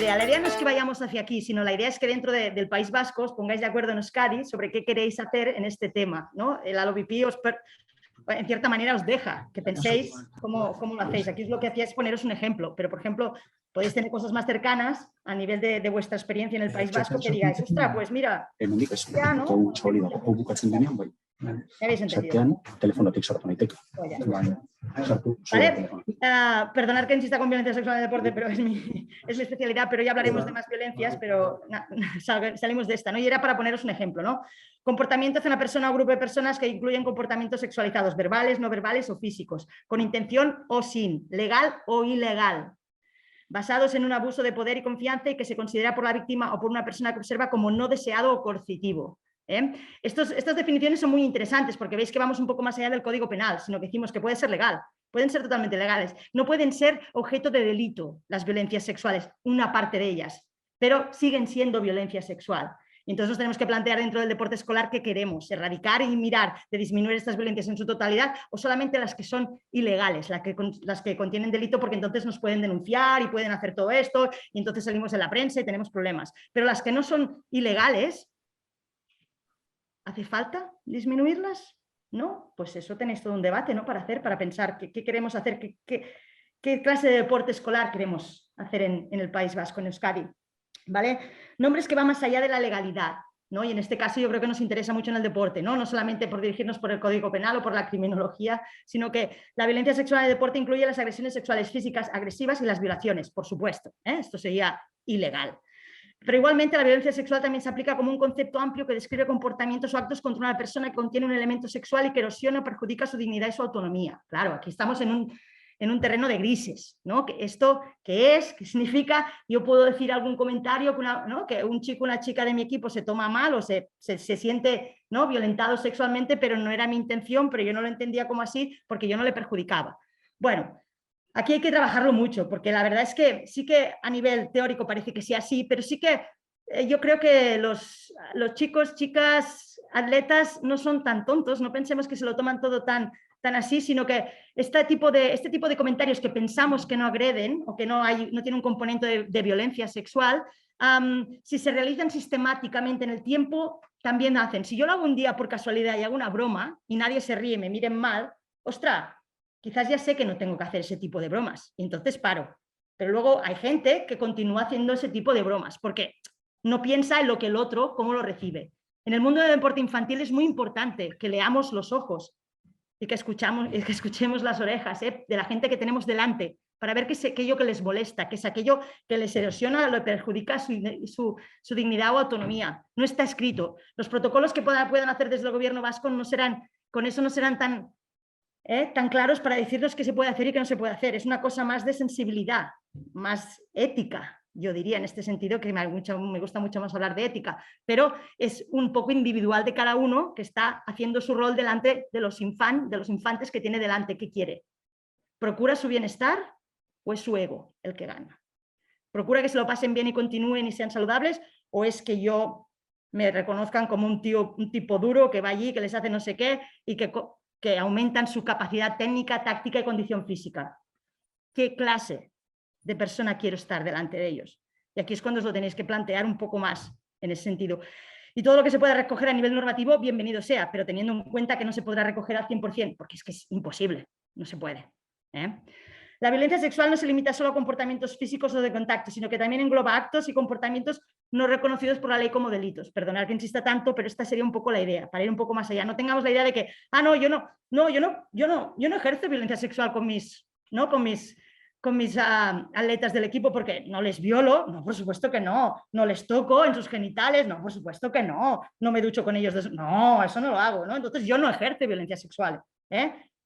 idea. La idea no es que vayamos hacia aquí, sino la idea es que dentro del País Vasco os pongáis de acuerdo en Euskadi sobre qué queréis hacer en este tema, ¿no? El ALOBP en cierta manera os deja que penséis cómo lo hacéis. Aquí es lo que hacía es poneros un ejemplo, pero por ejemplo podéis tener cosas más cercanas a nivel de vuestra experiencia en el País Vasco que digáis, ostras, pues mira, ya, ¿no? Me habéis entendido. ¿Vale? Perdonad que insista con violencia sexual en el deporte, pero es mi especialidad, pero ya hablaremos de más violencias, pero salimos de esta, ¿no? Y era para poneros un ejemplo, ¿no? Comportamiento hacia una persona o grupo de personas que incluyen comportamientos sexualizados, verbales, no verbales o físicos, con intención o sin, legal o ilegal, basados en un abuso de poder y confianza y que se considera por la víctima o por una persona que observa como no deseado o coercitivo. Estas definiciones son muy interesantes porque veis que vamos un poco más allá del Código Penal, sino que decimos que puede ser legal, pueden ser totalmente legales, no pueden ser objeto de delito las violencias sexuales, una parte de ellas, pero siguen siendo violencia sexual. Y entonces nos tenemos que plantear dentro del deporte escolar qué queremos, erradicar y mirar de disminuir estas violencias en su totalidad o solamente las que son ilegales, las que contienen delito, porque entonces nos pueden denunciar y pueden hacer todo esto y entonces salimos en la prensa y tenemos problemas. Pero las que no son ilegales, ¿hace falta disminuirlas? ¿No? Pues eso tenéis todo un debate, ¿no? Para hacer, para pensar qué queremos hacer, qué clase de deporte escolar queremos hacer en el País Vasco, en Euskadi. ¿Vale? Nombres que van más allá de la legalidad, ¿no? Y en este caso yo creo que nos interesa mucho en el deporte, ¿no? No solamente por dirigirnos por el Código Penal o por la criminología, sino que la violencia sexual en el deporte incluye las agresiones sexuales físicas agresivas y las violaciones, por supuesto, ¿eh? Esto sería ilegal. Pero igualmente la violencia sexual también se aplica como un concepto amplio que describe comportamientos o actos contra una persona que contiene un elemento sexual y que erosiona o perjudica su dignidad y su autonomía. Claro, aquí estamos en un terreno de grises, ¿no? ¿Esto qué es? ¿Qué significa? Yo puedo decir algún comentario ¿no? Que un chico o una chica de mi equipo se toma mal o se siente, ¿no? Violentado sexualmente, pero no era mi intención, pero yo no lo entendía como así porque yo no le perjudicaba. Bueno, aquí hay que trabajarlo mucho, porque la verdad es que sí que a nivel teórico parece que sea así, pero sí que yo creo que los chicos, chicas, atletas no son tan tontos, no pensemos que se lo toman todo tan así, sino que este tipo de comentarios que pensamos que no agreden o que no tienen un componente de violencia sexual, si se realizan sistemáticamente en el tiempo, también hacen. Si yo lo hago un día por casualidad y hago una broma y nadie se ríe, me miren mal, ostras, quizás ya sé que no tengo que hacer ese tipo de bromas y entonces paro. Pero luego hay gente que continúa haciendo ese tipo de bromas porque no piensa en lo que el otro, cómo lo recibe. En el mundo del deporte infantil es muy importante que leamos los ojos y que escuchemos las orejas de la gente que tenemos delante para ver qué es aquello que les molesta, qué es aquello que les erosiona, lo perjudica su dignidad o autonomía. No está escrito. Los protocolos que puedan hacer desde el gobierno vasco con eso no serán tan claros para decirnos qué se puede hacer y qué no se puede hacer. Es una cosa más de sensibilidad, más ética, yo diría en este sentido, que me gusta mucho más hablar de ética, pero es un poco individual de cada uno que está haciendo su rol delante de los infantes que tiene delante. ¿Qué quiere? ¿Procura su bienestar o es su ego el que gana? ¿Procura que se lo pasen bien y continúen y sean saludables o es que yo me reconozcan como un tipo duro que va allí, que les hace no sé qué y que aumentan su capacidad técnica, táctica y condición física? ¿Qué clase de persona quiero estar delante de ellos? Y aquí es cuando os lo tenéis que plantear un poco más en ese sentido. Y todo lo que se pueda recoger a nivel normativo, bienvenido sea, pero teniendo en cuenta que no se podrá recoger al 100%, porque es que es imposible, no se puede. La violencia sexual no se limita solo a comportamientos físicos o de contacto, sino que también engloba actos y comportamientos no reconocidos por la ley como delitos. Perdonad que insista tanto, pero esta sería un poco la idea, para ir un poco más allá. No tengamos la idea de que, yo no ejerzo violencia sexual con mis atletas del equipo porque no les violo, no, por supuesto que no les toco en sus genitales, no, por supuesto que no me ducho con ellos, no, eso no lo hago, ¿no? Entonces yo no ejerzo violencia sexual,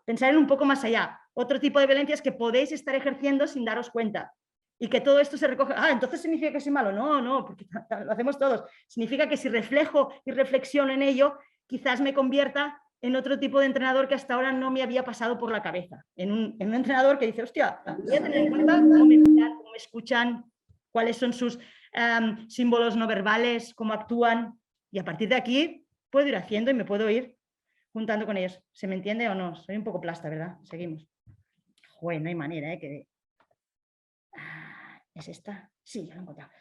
Pensar en un poco más allá, otro tipo de violencias que podéis estar ejerciendo sin daros cuenta y que todo esto se recoge, entonces significa que soy malo, no, porque lo hacemos todos, significa que si reflejo y reflexiono en ello, quizás me convierta en otro tipo de entrenador que hasta ahora no me había pasado por la cabeza, en un entrenador que dice, hostia, voy a tener en cuenta cómo me miran, cómo me escuchan, cuáles son sus símbolos no verbales, cómo actúan, y a partir de aquí puedo ir haciendo y me puedo ir juntando con ellos. ¿Se me entiende o no? Soy un poco plasta, ¿verdad? Seguimos. Joder, no hay manera, ¿Es esta? Sí, ya lo he encontrado.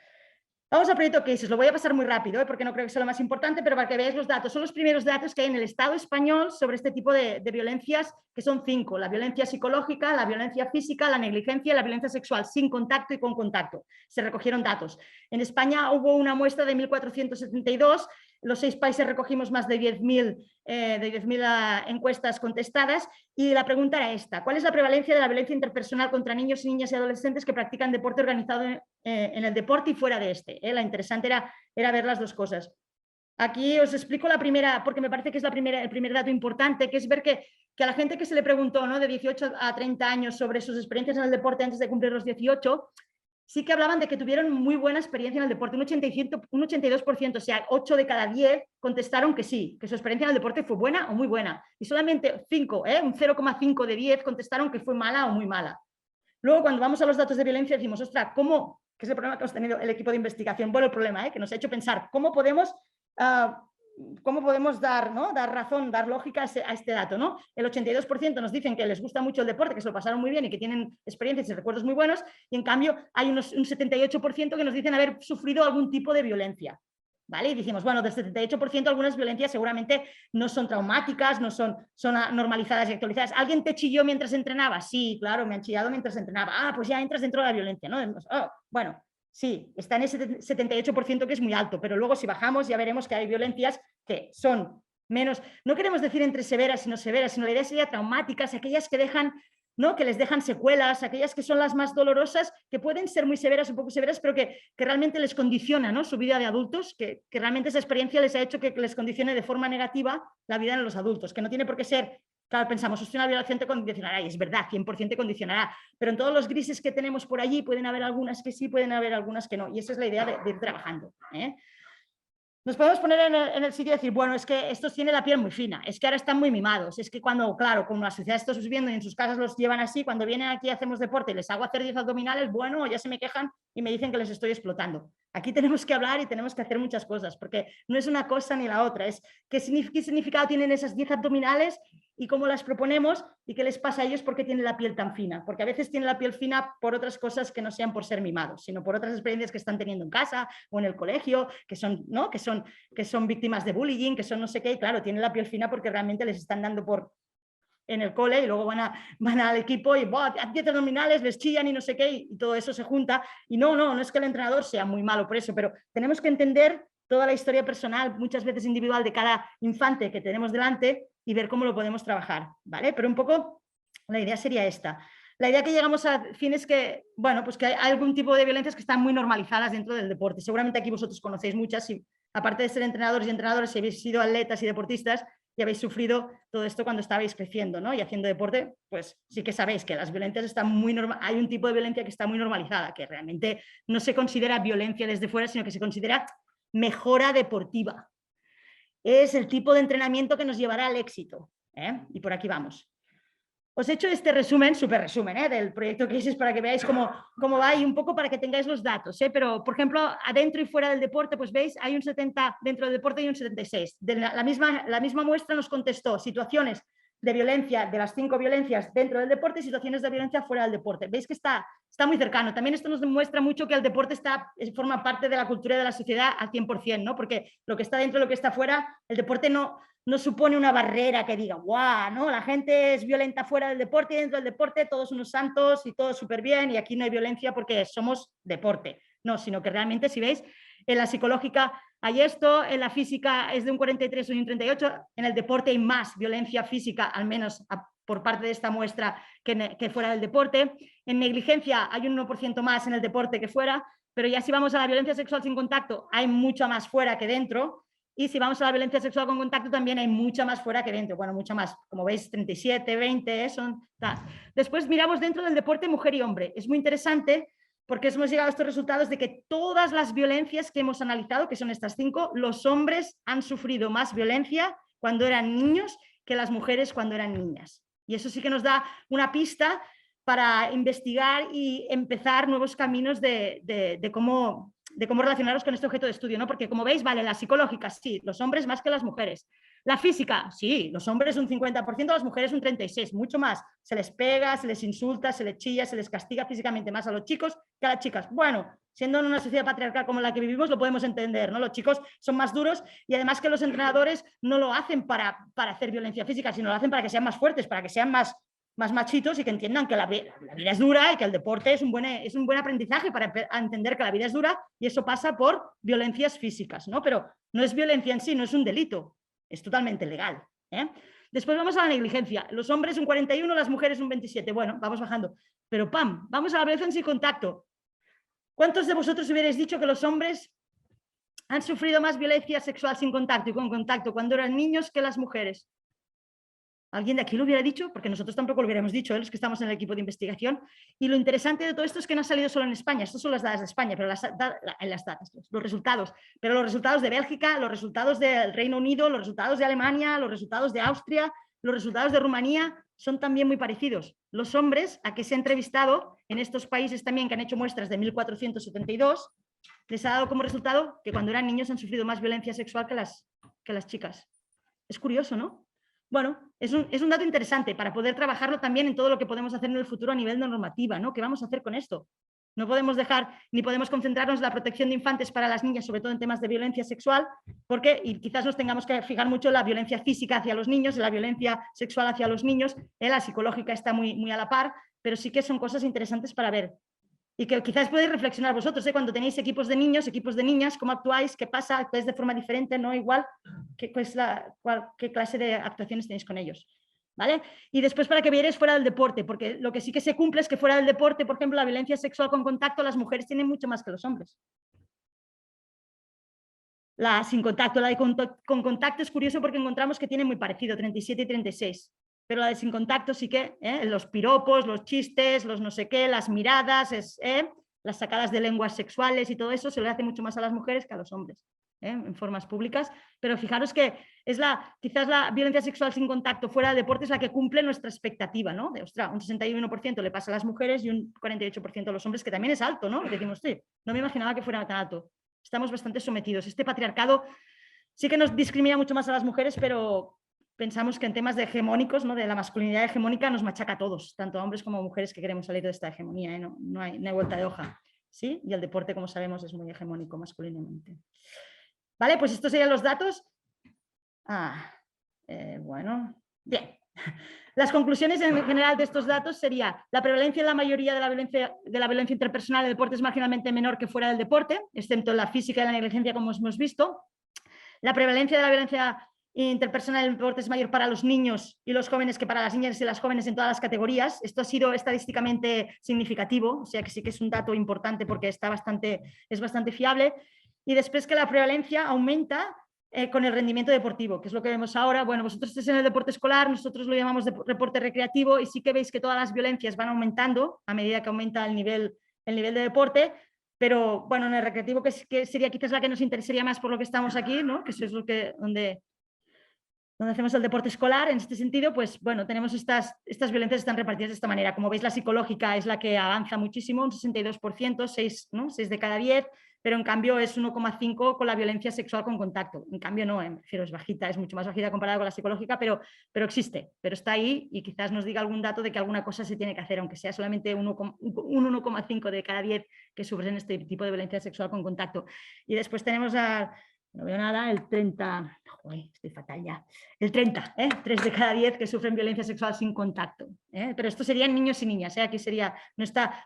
Vamos a proyecto cases, lo voy a pasar muy rápido, porque no creo que sea lo más importante, pero para que veáis los datos. Son los primeros datos que hay en el Estado español sobre este tipo de violencias, que son 5. La violencia psicológica, la violencia física, la negligencia y la violencia sexual, sin contacto y con contacto. Se recogieron datos. En España hubo una muestra de 1.472, los 6 países recogimos más de 10.000 encuestas contestadas, y la pregunta era esta: ¿cuál es la prevalencia de la violencia interpersonal contra niños, niñas y adolescentes que practican deporte organizado en el deporte y fuera de este? La interesante era ver las dos cosas. Aquí os explico la primera, porque me parece que es el primer dato importante, que es ver que a la gente que se le preguntó, ¿no?, de 18 a 30 años sobre sus experiencias en el deporte antes de cumplir los 18, sí que hablaban de que tuvieron muy buena experiencia en el deporte, un 82%, o sea, 8 de cada 10 contestaron que sí, que su experiencia en el deporte fue buena o muy buena, y solamente 5, un 0,5 de 10 contestaron que fue mala o muy mala. Luego, cuando vamos a los datos de violencia, decimos, ostras, ¿cómo? Que es el problema que hemos tenido el equipo de investigación. Bueno, el problema, que nos ha hecho pensar cómo podemos dar razón, dar lógica a este dato, ¿no? El 82% nos dicen que les gusta mucho el deporte, que se lo pasaron muy bien y que tienen experiencias y recuerdos muy buenos, y en cambio hay un 78% que nos dicen haber sufrido algún tipo de violencia. ¿Vale? Y decimos, bueno, del 78% algunas violencias seguramente no son traumáticas, son normalizadas y actualizadas. ¿Alguien te chilló mientras entrenaba? Sí, claro, me han chillado mientras entrenaba. Pues ya entras dentro de la violencia, ¿no? Bueno, sí, está en ese 78% que es muy alto, pero luego si bajamos ya veremos que hay violencias que son menos, no queremos decir entre severas y no severas, sino la idea sería traumáticas, aquellas que dejan, ¿no?, que les dejan secuelas, aquellas que son las más dolorosas, que pueden ser muy severas, un poco severas, pero que realmente les condiciona, ¿no?, su vida de adultos, que realmente esa experiencia les ha hecho que les condicione de forma negativa la vida en los adultos, que no tiene por qué ser, claro, pensamos, hostia, una violación te condicionará, y es verdad, 100% te condicionará, pero en todos los grises que tenemos por allí pueden haber algunas que sí, pueden haber algunas que no, y esa es la idea de ir trabajando, Nos podemos poner en el sitio y decir, bueno, es que estos tienen la piel muy fina, es que ahora están muy mimados, es que cuando, claro, como la sociedad está subiendo y en sus casas los llevan así, cuando vienen aquí hacemos deporte y les hago hacer 10 abdominales, bueno, ya se me quejan y me dicen que les estoy explotando. Aquí tenemos que hablar y tenemos que hacer muchas cosas, porque no es una cosa ni la otra, es qué significado tienen esas 10 abdominales y cómo las proponemos y qué les pasa a ellos porque tienen la piel tan fina, porque a veces tienen la piel fina por otras cosas que no sean por ser mimados, sino por otras experiencias que están teniendo en casa o en el colegio, que son, ¿no?, que son víctimas de bullying, que son no sé qué, y claro, tienen la piel fina porque realmente les están dando por en el cole y luego van al equipo y 10 abdominales, les chillan y no sé qué, y todo eso se junta, y no es que el entrenador sea muy malo por eso, pero tenemos que entender toda la historia personal, muchas veces individual, de cada infante que tenemos delante y ver cómo lo podemos trabajar, ¿vale? Pero un poco la idea sería esta. La idea que llegamos a fin es que, bueno, pues que hay algún tipo de violencias que están muy normalizadas dentro del deporte. Seguramente aquí vosotros conocéis muchas, y aparte de ser entrenadores y entrenadoras, si habéis sido atletas y deportistas y habéis sufrido todo esto cuando estabais creciendo, ¿no?, y haciendo deporte, pues sí que sabéis que las violencias están muy hay un tipo de violencia que está muy normalizada, que realmente no se considera violencia desde fuera, sino que se considera mejora deportiva. Es el tipo de entrenamiento que nos llevará al éxito, y por aquí vamos. Os he hecho este resumen, súper resumen, del proyecto Cases, para que veáis cómo va y un poco para que tengáis los datos, pero por ejemplo, adentro y fuera del deporte, pues veis, hay un 70 dentro del deporte y un 76. La misma muestra nos contestó situaciones de violencia, de las 5 violencias dentro del deporte y situaciones de violencia fuera del deporte. Veis que está muy cercano. También esto nos demuestra mucho que el deporte forma parte de la cultura de la sociedad al 100%, ¿no? Porque lo que está dentro y lo que está fuera, el deporte no supone una barrera que diga, guau, ¿no?, la gente es violenta fuera del deporte y dentro del deporte todos unos santos y todo súper bien y aquí no hay violencia porque somos deporte. No, sino que realmente, si veis, en la psicológica hay esto, en la física es de un 43 y un 38, en el deporte hay más violencia física, al menos por parte de esta muestra, que fuera del deporte. En negligencia hay un 1% más en el deporte que fuera, pero ya si vamos a la violencia sexual sin contacto, hay mucha más fuera que dentro. Y si vamos a la violencia sexual con contacto, también hay mucha más fuera que dentro. Bueno, mucha más. Como veis, 37, 20, son... Después miramos dentro del deporte mujer y hombre. Es muy interesante porque hemos llegado a estos resultados de que todas las violencias que hemos analizado, que son estas 5, los hombres han sufrido más violencia cuando eran niños que las mujeres cuando eran niñas. Y eso sí que nos da una pista para investigar y empezar nuevos caminos de cómo relacionaros con este objeto de estudio, ¿no? Porque como veis, vale, las psicológicas, sí, los hombres más que las mujeres, La física, sí, los hombres un 50%, las mujeres un 36%, mucho más. Se les pega, se les insulta, se les chilla, se les castiga físicamente más a los chicos que a las chicas. Bueno, siendo en una sociedad patriarcal como la que vivimos, lo podemos entender, ¿no? Los chicos son más duros y además que los entrenadores no lo hacen para hacer violencia física, sino lo hacen para que sean más fuertes, para que sean más machitos y que entiendan que la vida es dura y que el deporte es un buen aprendizaje para entender que la vida es dura y eso pasa por violencias físicas, ¿no? Pero no es violencia en sí, no es un delito, es totalmente legal, ¿eh? Después vamos a la negligencia. Los hombres un 41, las mujeres un 27. Bueno, vamos bajando. Pero ¡pam! Vamos a la violencia sin contacto. ¿Cuántos de vosotros hubierais dicho que los hombres han sufrido más violencia sexual sin contacto y con contacto cuando eran niños que las mujeres? ¿Alguien de aquí lo hubiera dicho? Porque nosotros tampoco lo hubiéramos dicho, los que estamos en el equipo de investigación. Y lo interesante de todo esto es que no ha salido solo en España. Estas son las datos de España, pero los resultados. Pero los resultados de Bélgica, los resultados del Reino Unido, los resultados de Alemania, los resultados de Austria, los resultados de Rumanía son también muy parecidos. Los hombres a que se ha entrevistado en estos países también que han hecho muestras de 1472, les ha dado como resultado que cuando eran niños han sufrido más violencia sexual que las chicas. Es curioso, ¿no? Bueno, es un dato interesante para poder trabajarlo también en todo lo que podemos hacer en el futuro a nivel de normativa, ¿no? ¿Qué vamos a hacer con esto? No podemos dejar ni podemos concentrarnos en la protección de infantes para las niñas, sobre todo en temas de violencia sexual, porque y quizás nos tengamos que fijar mucho en la violencia física hacia los niños, en la violencia sexual hacia los niños, la psicológica está muy a la par, pero sí que son cosas interesantes para ver. Y que quizás podéis reflexionar vosotros, cuando tenéis equipos de niños, equipos de niñas, cómo actuáis, qué pasa, actuáis de forma diferente, no igual, qué clase de actuaciones tenéis con ellos. ¿Vale? Y después para que vierais fuera del deporte, porque lo que sí que se cumple es que fuera del deporte, por ejemplo, la violencia sexual con contacto, las mujeres tienen mucho más que los hombres. La sin contacto, la de con contacto es curioso porque encontramos que tiene muy parecido, 37 y 36. Pero la de sin contacto sí que, los piropos, los chistes, los no sé qué, las miradas, las sacadas de lenguas sexuales y todo eso se le hace mucho más a las mujeres que a los hombres, en formas públicas. Pero fijaros que es quizás la violencia sexual sin contacto fuera del deporte es la que cumple nuestra expectativa, ¿no? De, ostras, un 61% le pasa a las mujeres y un 48% a los hombres, que también es alto, ¿no? Decimos, sí, no me imaginaba que fuera tan alto. Estamos bastante sometidos. Este patriarcado sí que nos discrimina mucho más a las mujeres, pero pensamos que en temas de hegemónicos, ¿no? De la masculinidad hegemónica, nos machaca a todos, tanto a hombres como a mujeres que queremos salir de esta hegemonía, no hay vuelta de hoja, ¿sí? Y el deporte, como sabemos, es muy hegemónico masculinamente. Vale, pues estos serían los datos. Bueno, bien. Las conclusiones en general de estos datos sería la prevalencia en la mayoría de la violencia interpersonal en el deporte es marginalmente menor que fuera del deporte, excepto en la física y la negligencia, como hemos visto. La prevalencia de la violencia interpersonal en el deporte es mayor para los niños y los jóvenes que para las niñas y las jóvenes en todas las categorías. Esto ha sido estadísticamente significativo, o sea que sí que es un dato importante porque es bastante fiable. Y después que la prevalencia aumenta con el rendimiento deportivo, que es lo que vemos ahora. Bueno, vosotros estáis en el deporte escolar, nosotros lo llamamos deporte recreativo y sí que veis que todas las violencias van aumentando a medida que aumenta el nivel de deporte. Pero bueno, en el recreativo, que sería quizás la que nos interesaría más por lo que estamos aquí, ¿no? Que eso es donde hacemos el deporte escolar, en este sentido, pues bueno, tenemos estas violencias están repartidas de esta manera. Como veis, la psicológica es la que avanza muchísimo, un 62%, 6 de cada 10, pero en cambio es 1,5 con la violencia sexual con contacto. En cambio no, me refiero, es bajita, es mucho más bajita comparada con la psicológica, pero existe, pero está ahí y quizás nos diga algún dato de que alguna cosa se tiene que hacer, aunque sea solamente un 1,5 de cada 10 que sufren este tipo de violencia sexual con contacto. Y después tenemos no veo nada, el 30, joder, estoy fatal ya, el 30, 3 de cada 10 que sufren violencia sexual sin contacto. Pero esto serían niños y niñas, aquí sería,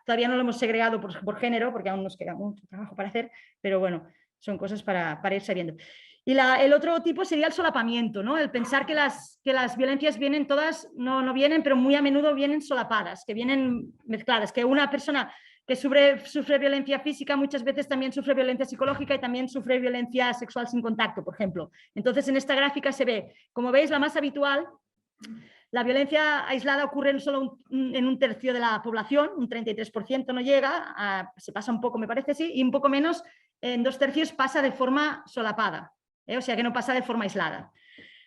todavía no lo hemos segregado por género, porque aún nos queda mucho trabajo para hacer, pero bueno, son cosas para ir sabiendo. Y el otro tipo sería el solapamiento, ¿no? El pensar que las violencias vienen todas, no vienen, pero muy a menudo vienen solapadas, que vienen mezcladas, que una persona que sufre violencia física muchas veces también sufre violencia psicológica y también sufre violencia sexual sin contacto, por ejemplo. Entonces, en esta gráfica se ve, como veis, la más habitual, la violencia aislada ocurre solo en un tercio de la población, un 33% no llega, se pasa un poco, me parece, sí, y un poco menos, en 2/3 pasa de forma solapada, o sea que no pasa de forma aislada.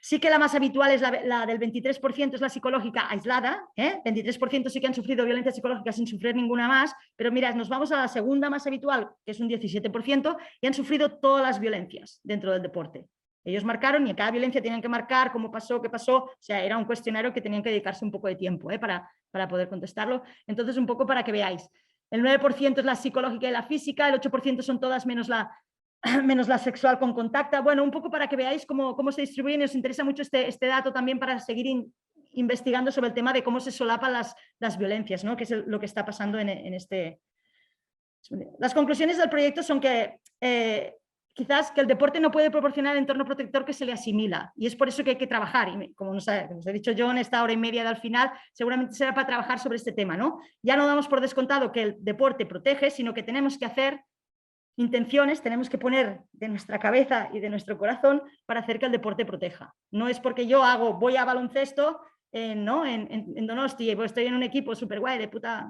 Sí que la más habitual es la del 23%, es la psicológica aislada, 23% sí que han sufrido violencia psicológica sin sufrir ninguna más, pero mirad, nos vamos a la segunda más habitual, que es un 17%, y han sufrido todas las violencias dentro del deporte. Ellos marcaron y en cada violencia tenían que marcar cómo pasó, qué pasó. O sea, era un cuestionario que tenían que dedicarse un poco de tiempo para poder contestarlo. Entonces, un poco para que veáis. El 9% es la psicológica y la física, el 8% son todas menos la sexual con contacto. Bueno, un poco para que veáis cómo se distribuyen y os interesa mucho este dato también para seguir investigando sobre el tema de cómo se solapan las violencias, ¿no? Que es lo que está pasando en este... Las conclusiones del proyecto son que quizás que el deporte no puede proporcionar el entorno protector que se le asimila y es por eso que hay que trabajar. Y como nos ha dicho John, esta hora y media del final seguramente será para trabajar sobre este tema, ¿no? Ya no damos por descontado que el deporte protege, sino que tenemos que hacer intenciones, tenemos que poner de nuestra cabeza y de nuestro corazón para hacer que el deporte proteja. No es porque yo voy a baloncesto en Donosti, pues estoy en un equipo súper guay de puta,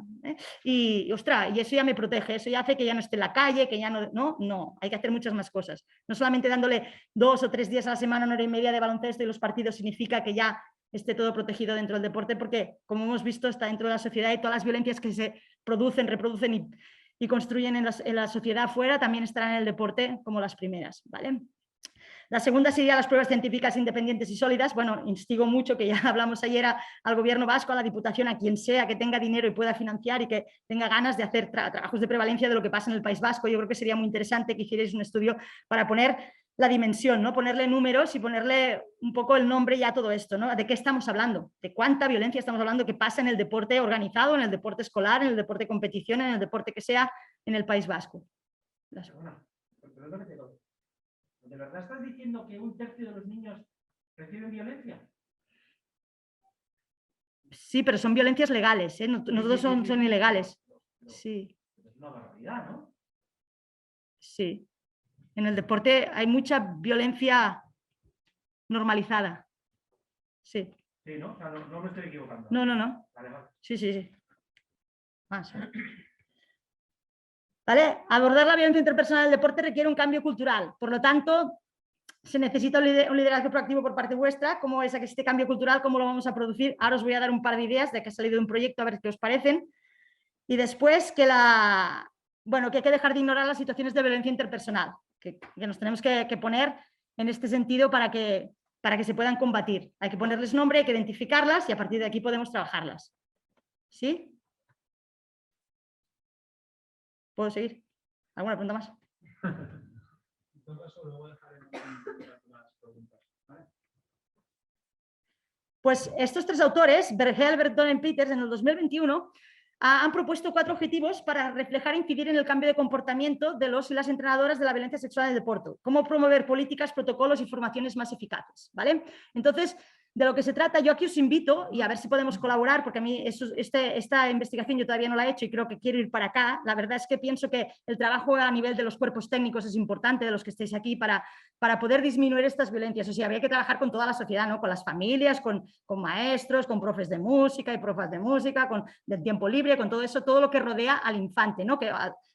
y ostras, y eso ya me protege, eso ya hace que ya no esté en la calle, que ya no, hay que hacer muchas más cosas. No solamente dándole 2 o 3 días a la semana, 1 hora y media de baloncesto y los partidos significa que ya esté todo protegido dentro del deporte, porque como hemos visto está dentro de la sociedad y todas las violencias que se producen, reproducen y construyen en la sociedad afuera también estarán en el deporte como las primeras, ¿vale? La segunda sería las pruebas científicas independientes y sólidas. Bueno, instigo mucho, que ya hablamos ayer, al gobierno vasco, a la Diputación, a quien sea que tenga dinero y pueda financiar y que tenga ganas de hacer trabajos de prevalencia de lo que pasa en el País Vasco. Yo creo que sería muy interesante que hicierais un estudio para poner la dimensión, ¿no? Ponerle números y ponerle un poco el nombre ya a todo esto, ¿no? ¿De qué estamos hablando? ¿De cuánta violencia estamos hablando que pasa en el deporte organizado, en el deporte escolar, en el deporte de competición, en el deporte que sea en el País Vasco? ¿De verdad estás diciendo que 1/3 de los niños reciben violencia? Sí, pero son violencias legales, ¿eh? No todos son ilegales. Sí. Es una barbaridad, ¿no? Sí. En el deporte hay mucha violencia normalizada. Sí. Sí, ¿no? O sea, no me estoy equivocando. No. Vale, vale. Sí. Más. ¿Vale? Abordar la violencia interpersonal en el deporte requiere un cambio cultural. Por lo tanto, se necesita un liderazgo proactivo por parte vuestra. ¿Cómo es este cambio cultural? ¿Cómo lo vamos a producir? Ahora os voy a dar un par de ideas de que ha salido de un proyecto, a ver qué os parecen. Y después que hay que dejar de ignorar las situaciones de violencia interpersonal, que nos tenemos que poner en este sentido para que se puedan combatir. Hay que ponerles nombre, hay que identificarlas y a partir de aquí podemos trabajarlas. ¿Sí? ¿Puedo seguir? ¿Alguna pregunta más? En todo caso, luego dejaré más preguntas. ¿Vale? Pues estos 3 autores, Vergel, Berton y Peters, en el 2021 han propuesto 4 objetivos para reflejar e incidir en el cambio de comportamiento de los y las entrenadoras de la violencia sexual en el deporte. Cómo promover políticas, protocolos y formaciones más eficaces, ¿vale? Entonces, de lo que se trata, yo aquí os invito, y a ver si podemos colaborar, porque a mí esta investigación yo todavía no la he hecho y creo que quiero ir para acá. La verdad es que pienso que el trabajo a nivel de los cuerpos técnicos es importante, de los que estéis aquí, para poder disminuir estas violencias. O sea, habría que trabajar con toda la sociedad, ¿no? Con las familias, con maestros, con profes de música y profas de música, con del tiempo libre, con todo eso, todo lo que rodea al infante, ¿no?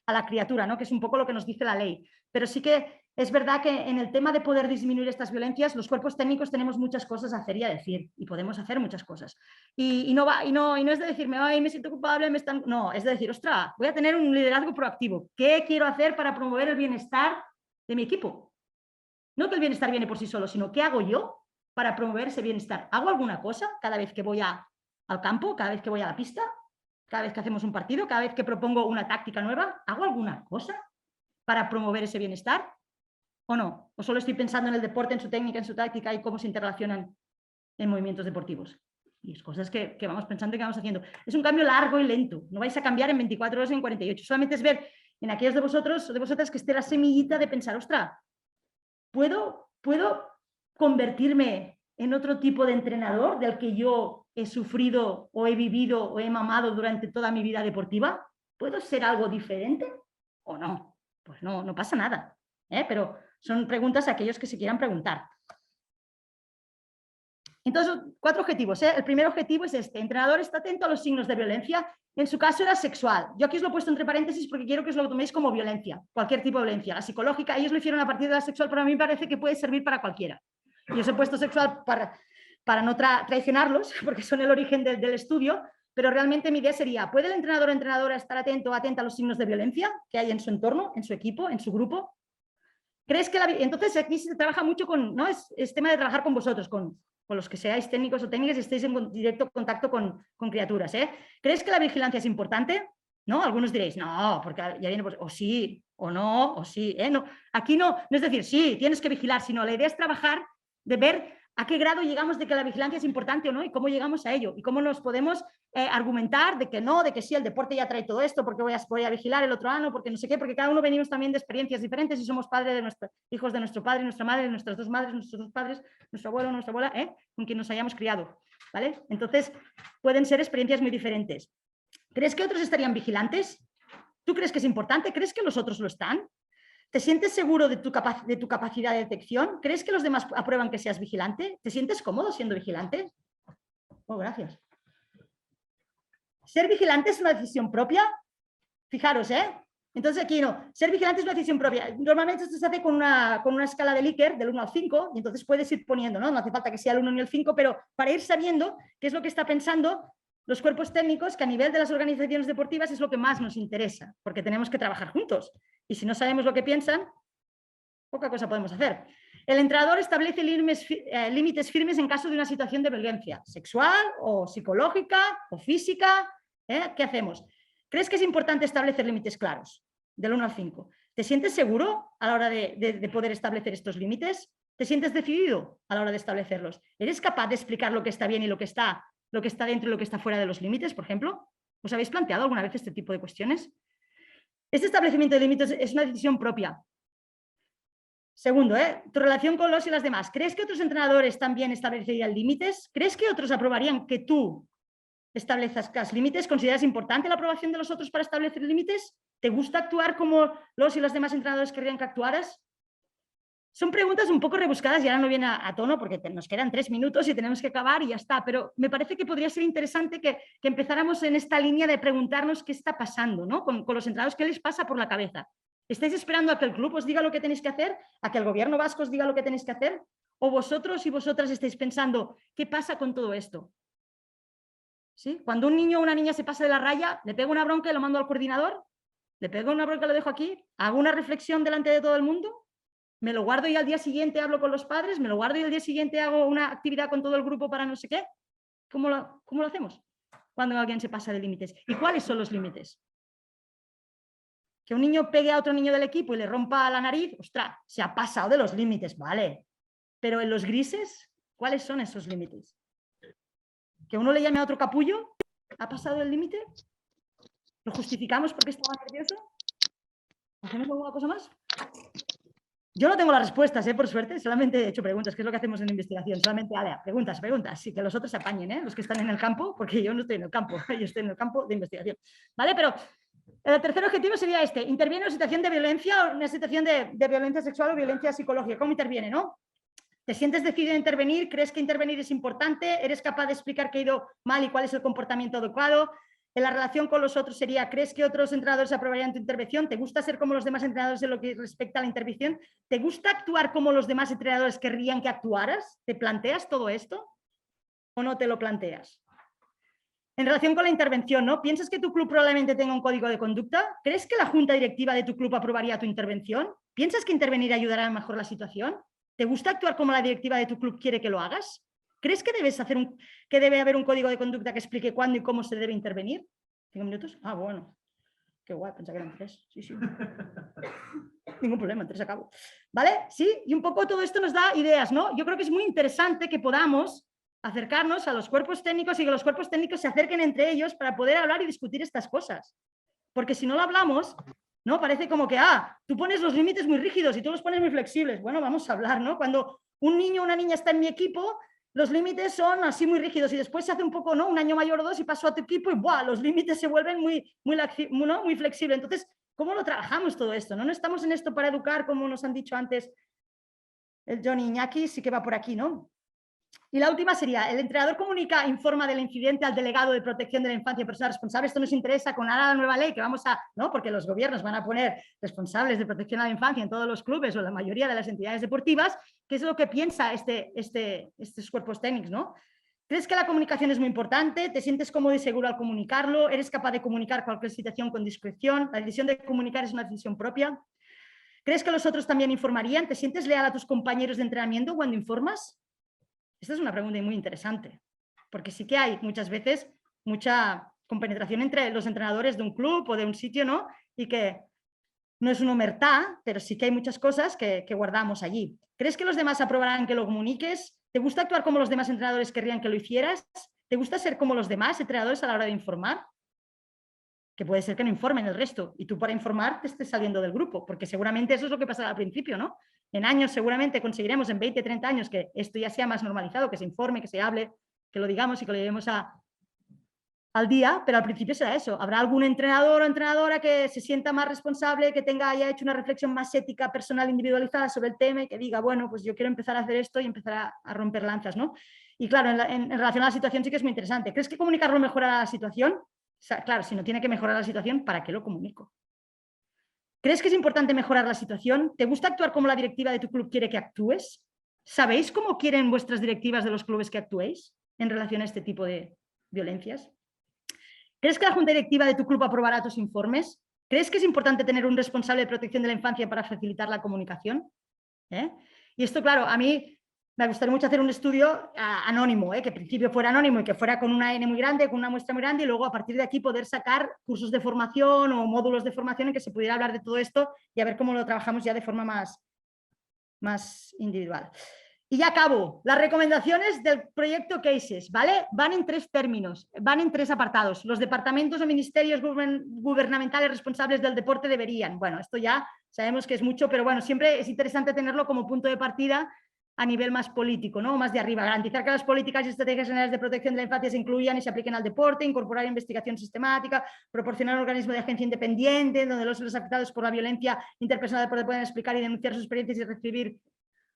A la criatura, ¿no? Que es un poco lo que nos dice la ley. Pero sí que es verdad que en el tema de poder disminuir estas violencias, los cuerpos técnicos tenemos muchas cosas a hacer y a decir, y podemos hacer muchas cosas. Y no es de decirme, ay, me siento culpable, no, es de decir, ostras, voy a tener un liderazgo proactivo. ¿Qué quiero hacer para promover el bienestar de mi equipo? No que el bienestar viene por sí solo, sino ¿qué hago yo para promover ese bienestar? ¿Hago alguna cosa cada vez que voy al campo, cada vez que voy a la pista, cada vez que hacemos un partido, cada vez que propongo una táctica nueva? ¿Hago alguna cosa para promover ese bienestar? ¿O no? ¿O solo estoy pensando en el deporte, en su técnica, en su táctica y cómo se interrelacionan en movimientos deportivos? Y es cosas que vamos pensando y que vamos haciendo. Es un cambio largo y lento. No vais a cambiar en 24 horas o en 48. Solamente es ver en aquellos de vosotros o de vosotras que esté la semillita de pensar, ostras, ¿puedo convertirme en otro tipo de entrenador del que yo he sufrido o he vivido o he mamado durante toda mi vida deportiva? ¿Puedo ser algo diferente o no? Pues no pasa nada. Pero son preguntas a aquellos que se quieran preguntar. Entonces, 4 objetivos. El primer objetivo es este. Entrenador está atento a los signos de violencia. En su caso era sexual. Yo aquí os lo he puesto entre paréntesis porque quiero que os lo toméis como violencia. Cualquier tipo de violencia. La psicológica, ellos lo hicieron a partir de la sexual, pero a mí me parece que puede servir para cualquiera. Yo os he puesto sexual para no traicionarlos, porque son el origen del estudio, pero realmente mi idea sería, ¿puede el entrenador o entrenadora estar atento o atenta a los signos de violencia que hay en su entorno, en su equipo, en su grupo? ¿Crees que entonces aquí se trabaja mucho con, ¿no? Es tema de trabajar con vosotros, con los que seáis técnicos o técnicas y estéis en directo contacto con criaturas. ¿Crees que la vigilancia es importante? ¿No? Algunos diréis, no, porque ya viene, pues, o sí, o no, o sí. No. Aquí no es decir, sí, tienes que vigilar, sino la idea es trabajar, de ver a qué grado llegamos de que la vigilancia es importante o no y cómo llegamos a ello y cómo nos podemos argumentar de que no, de que sí, el deporte ya trae todo esto porque voy a vigilar, el otro no, porque no sé qué, porque cada uno venimos también de experiencias diferentes y somos hijos de nuestro padre, nuestra madre, nuestras dos madres, nuestros dos padres, nuestro abuelo, nuestra abuela, con quien nos hayamos criado, ¿vale? Entonces pueden ser experiencias muy diferentes. ¿Crees que otros estarían vigilantes? ¿Tú crees que es importante? ¿Crees que los otros lo están? ¿Te sientes seguro de tu capacidad de detección? ¿Crees que los demás aprueban que seas vigilante? ¿Te sientes cómodo siendo vigilante? Oh, gracias. ¿Ser vigilante es una decisión propia? Fijaros, Entonces aquí no. Ser vigilante es una decisión propia. Normalmente esto se hace con una escala de Likert del 1 al 5 y entonces puedes ir poniendo, ¿no? No hace falta que sea el 1 ni el 5, pero para ir sabiendo qué es lo que está pensando los cuerpos técnicos, que a nivel de las organizaciones deportivas es lo que más nos interesa, porque tenemos que trabajar juntos. Y si no sabemos lo que piensan, poca cosa podemos hacer. El entrenador establece límites firmes en caso de una situación de violencia sexual o psicológica o física. ¿Qué hacemos? ¿Crees que es importante establecer límites claros? Del 1 al 5. ¿Te sientes seguro a la hora de poder establecer estos límites? ¿Te sientes decidido a la hora de establecerlos? ¿Eres capaz de explicar lo que está bien y lo que está dentro y lo que está fuera de los límites, por ejemplo? ¿Os habéis planteado alguna vez este tipo de cuestiones? Este establecimiento de límites es una decisión propia. Segundo, tu relación con los y las demás. ¿Crees que otros entrenadores también establecerían límites? ¿Crees que otros aprobarían que tú establezcas límites? ¿Consideras importante la aprobación de los otros para establecer límites? ¿Te gusta actuar como los y los demás entrenadores querrían que actuaras? Son preguntas un poco rebuscadas y ahora no viene a tono porque nos quedan 3 minutos y tenemos que acabar y ya está, pero me parece que podría ser interesante que empezáramos en esta línea de preguntarnos qué está pasando, ¿no? con los entrenadores, qué les pasa por la cabeza. ¿Estáis esperando a que el club os diga lo que tenéis que hacer? ¿A que el gobierno vasco os diga lo que tenéis que hacer? ¿O vosotros y vosotras estáis pensando qué pasa con todo esto? ¿Sí? Cuando un niño o una niña se pasa de la raya, le pego una bronca y lo mando al coordinador, le pego una bronca y lo dejo aquí, hago una reflexión delante de todo el mundo, me lo guardo y al día siguiente hablo con los padres, me lo guardo y al día siguiente hago una actividad con todo el grupo para no sé qué. ¿Cómo lo hacemos cuando alguien se pasa de límites? ¿Y cuáles son los límites? Que un niño pegue a otro niño del equipo y le rompa la nariz, ostras, se ha pasado de los límites, vale. Pero en los grises, ¿cuáles son esos límites? ¿Que uno le llame a otro capullo? ¿Ha pasado el límite? ¿Lo justificamos porque estaba nervioso? ¿Hacemos alguna cosa más? Yo no tengo las respuestas, por suerte, solamente he hecho preguntas, que es lo que hacemos en investigación, solamente, preguntas, sí, que los otros se apañen, los que están en el campo, porque yo no estoy en el campo, yo estoy en el campo de investigación, ¿vale? Pero el tercer objetivo sería interviene en una situación de violencia, una situación de violencia sexual o violencia psicológica, ¿cómo interviene, no? ¿Te sientes decidido a intervenir? ¿Crees que intervenir es importante? ¿Eres capaz de explicar qué ha ido mal y cuál es el comportamiento adecuado? En la relación con los otros sería, ¿crees que otros entrenadores aprobarían tu intervención? ¿Te gusta ser como los demás entrenadores en lo que respecta a la intervención? ¿Te gusta actuar como los demás entrenadores querrían que actuaras? ¿Te planteas todo esto? ¿O no te lo planteas? En relación con la intervención, ¿no? ¿Piensas que tu club probablemente tenga un código de conducta? ¿Crees que la junta directiva de tu club aprobaría tu intervención? ¿Piensas que intervenir ayudará a mejorar la situación? ¿Te gusta actuar como la directiva de tu club quiere que lo hagas? ¿Crees que debe haber un código de conducta que explique cuándo y cómo se debe intervenir? ¿5 minutos? Ah, bueno. Qué guay, pensaba que eran 3. Sí. Ningún problema, en 3 acabo. ¿Vale? Sí, y un poco todo esto nos da ideas, ¿no? Yo creo que es muy interesante que podamos acercarnos a los cuerpos técnicos y que los cuerpos técnicos se acerquen entre ellos para poder hablar y discutir estas cosas. Porque si no lo hablamos, ¿no? Parece como que, tú pones los límites muy rígidos y tú los pones muy flexibles. Bueno, vamos a hablar, ¿no? Cuando un niño o una niña está en mi equipo, los límites son así muy rígidos y después se hace un poco, ¿no? Un año mayor o 2 y paso a tu equipo y ¡buah! Los límites se vuelven muy flexibles. Entonces, ¿cómo lo trabajamos todo esto? No estamos en esto para educar, como nos han dicho antes el Johnny Iñaki, sí que va por aquí, ¿no? Y la última sería, el entrenador comunica, informa del incidente al delegado de protección de la infancia y persona responsable. Esto nos interesa con la nueva ley que vamos a, ¿no? Porque los gobiernos van a poner responsables de protección a la infancia en todos los clubes o la mayoría de las entidades deportivas. ¿Qué es lo que piensa estos cuerpos técnicos, ¿no? ¿Crees que la comunicación es muy importante? ¿Te sientes cómodo y seguro al comunicarlo? ¿Eres capaz de comunicar cualquier situación con discreción? La decisión de comunicar es una decisión propia. ¿Crees que los otros también informarían? ¿Te sientes leal a tus compañeros de entrenamiento cuando informas? Esta es una pregunta muy interesante, porque sí que hay muchas veces mucha compenetración entre los entrenadores de un club o de un sitio, ¿no? Y que no es una omertá, pero sí que hay muchas cosas que guardamos allí. ¿Crees que los demás aprobarán que lo comuniques? ¿Te gusta actuar como los demás entrenadores querrían que lo hicieras? ¿Te gusta ser como los demás entrenadores a la hora de informar? Que puede ser que no informen el resto y tú para informar te estés saliendo del grupo, porque seguramente eso es lo que pasará al principio, ¿no? En años seguramente conseguiremos en 20, 30 años que esto ya sea más normalizado, que se informe, que se hable, que lo digamos y que lo llevemos al día, pero al principio será eso. Habrá algún entrenador o entrenadora que se sienta más responsable, que haya hecho una reflexión más ética, personal, individualizada sobre el tema y que diga, bueno, pues yo quiero empezar a hacer esto y empezar a romper lanzas, ¿no? Y claro, en relación a la situación sí que es muy interesante. ¿Crees que comunicarlo mejorará la situación? O sea, claro, si no tiene que mejorar la situación, ¿para qué lo comunico? ¿Crees que es importante mejorar la situación? ¿Te gusta actuar como la directiva de tu club quiere que actúes? ¿Sabéis cómo quieren vuestras directivas de los clubes que actuéis en relación a este tipo de violencias? ¿Crees que la junta directiva de tu club aprobará tus informes? ¿Crees que es importante tener un responsable de protección de la infancia para facilitar la comunicación? Y esto, claro, a mí me gustaría mucho hacer un estudio anónimo, que al principio fuera anónimo y que fuera con una N muy grande, con una muestra muy grande, y luego a partir de aquí poder sacar cursos de formación o módulos de formación en que se pudiera hablar de todo esto y a ver cómo lo trabajamos ya de forma más individual. Y ya acabo. Las recomendaciones del proyecto Cases, ¿vale? Van en 3 términos, van en 3 apartados. Los departamentos o ministerios gubernamentales responsables del deporte deberían. Bueno, esto ya sabemos que es mucho, pero bueno, siempre es interesante tenerlo como punto de partida a nivel más político, ¿no? Más de arriba. Garantizar que las políticas y estrategias generales de protección de la infancia se incluyan y se apliquen al deporte, incorporar investigación sistemática, proporcionar un organismo de agencia independiente donde los afectados por la violencia interpersonal del deporte puedan explicar y denunciar sus experiencias y recibir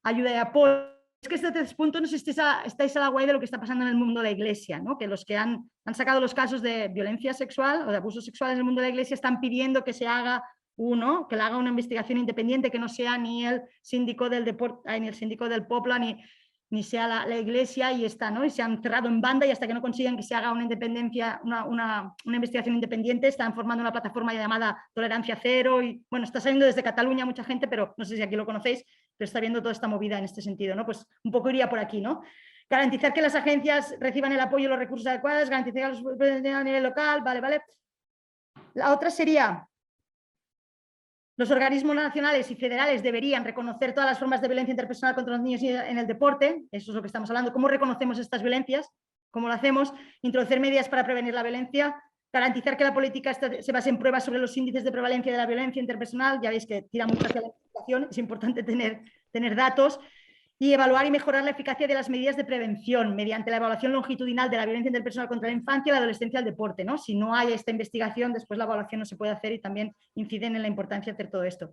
ayuda y apoyo. Es que estos 3 puntos no sé si estáis a la guay de lo que está pasando en el mundo de la iglesia, ¿no? Que los que han sacado los casos de violencia sexual o de abusos sexuales en el mundo de la iglesia están pidiendo que se haga que le haga una investigación independiente, que no sea ni el síndico del deporte, ni el síndico del Popla, ni sea la iglesia, y está, ¿no? Y se han cerrado en banda y hasta que no consigan que se haga una investigación independiente, están formando una plataforma llamada Tolerancia Cero y bueno, está saliendo desde Cataluña mucha gente, pero no sé si aquí lo conocéis, pero está viendo toda esta movida en este sentido, ¿no? Pues un poco iría por aquí, ¿no? Garantizar que las agencias reciban el apoyo y los recursos adecuados, garantizar los a nivel local, vale. La otra sería: los organismos nacionales y federales deberían reconocer todas las formas de violencia interpersonal contra los niños en el deporte. Eso es lo que estamos hablando. ¿Cómo reconocemos estas violencias? ¿Cómo lo hacemos? Introducir medidas para prevenir la violencia. Garantizar que la política se base en pruebas sobre los índices de prevalencia de la violencia interpersonal. Ya veis que tira mucho hacia la investigación. Es importante tener datos. Y evaluar y mejorar la eficacia de las medidas de prevención mediante la evaluación longitudinal de la violencia interpersonal contra la infancia, la adolescencia y el deporte, ¿no? Si no hay esta investigación, después la evaluación no se puede hacer y también inciden en la importancia de hacer todo esto.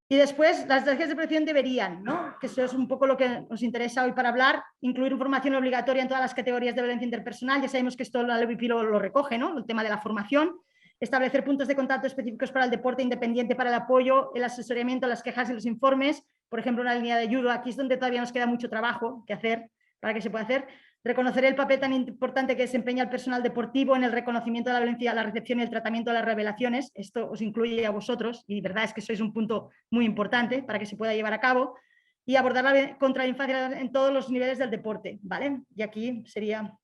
Y después, las estrategias de prevención deberían, ¿no? Que eso es un poco lo que nos interesa hoy para hablar, incluir formación obligatoria en todas las categorías de violencia interpersonal. Ya sabemos que esto la LVP lo recoge, ¿no? El tema de la formación. Establecer puntos de contacto específicos para el deporte independiente, para el apoyo, el asesoramiento, las quejas y los informes. Por ejemplo, una línea de ayuda. Aquí es donde todavía nos queda mucho trabajo que hacer para que se pueda hacer. Reconocer el papel tan importante que desempeña el personal deportivo en el reconocimiento de la violencia, la recepción y el tratamiento de las revelaciones. Esto os incluye a vosotros y verdad es que sois un punto muy importante para que se pueda llevar a cabo. Y abordar contra la infancia en todos los niveles del deporte, ¿vale? Y aquí sería...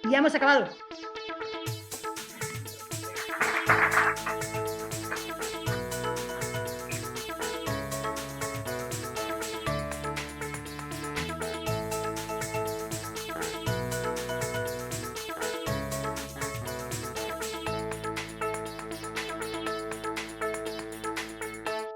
Ya hemos acabado.